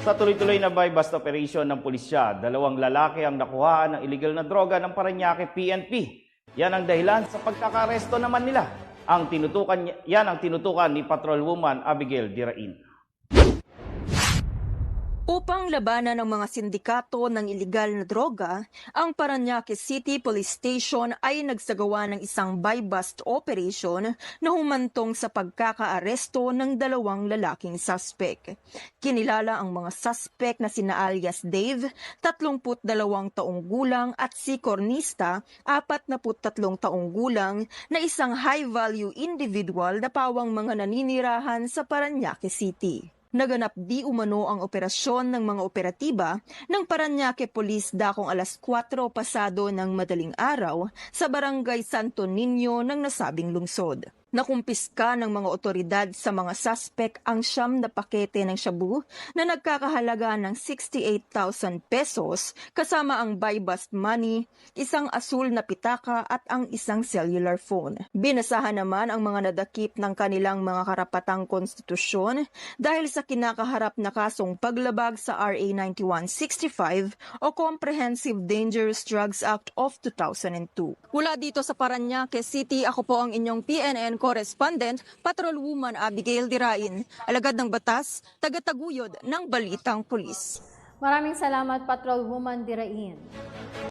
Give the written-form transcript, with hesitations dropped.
Sa tuloy-tuloy na buy-bust operation ng pulisya, 2 lalaki ang nakuhaan ng illegal na droga ng Parañaque PNP. Yan ang dahilan sa pagkakaresto naman nila. Yan ang tinutukan ni Patrolwoman Abigail Dirain. Upang labanan ng mga sindikato ng iligal na droga, ang Parañaque City Police Station ay nagsagawa ng isang buy-bust operation na humantong sa pagkakaaresto ng 2 lalaking suspect. Kinilala ang mga suspect na sina alias Dave, 32 taong gulang, at si Cornista, 43 taong gulang, na isang high-value individual na pawang mga naninirahan sa Parañaque City. Naganap di umano ang operasyon ng mga operatiba ng Parañaque Police dakong alas 4 pasado ng madaling araw sa Barangay Santo Niño ng nasabing lungsod. Nakumpiska ng mga otoridad sa mga suspect ang 9 na pakete ng shabu na nagkakahalaga ng 68,000 pesos kasama ang buy-bust money, isang asul na pitaka at ang isang cellular phone. Binasahan naman ang mga nadakip ng kanilang mga karapatang konstitusyon dahil sa kinakaharap na kasong paglabag sa RA 9165 o Comprehensive Dangerous Drugs Act of 2002. Mula dito sa Parañaque City, ako po ang inyong PNN Correspondent, Patrolwoman Abigail Dirain, alagad ng batas, tagataguyod ng Balitang Pulis. Maraming salamat, Patrolwoman Dirain.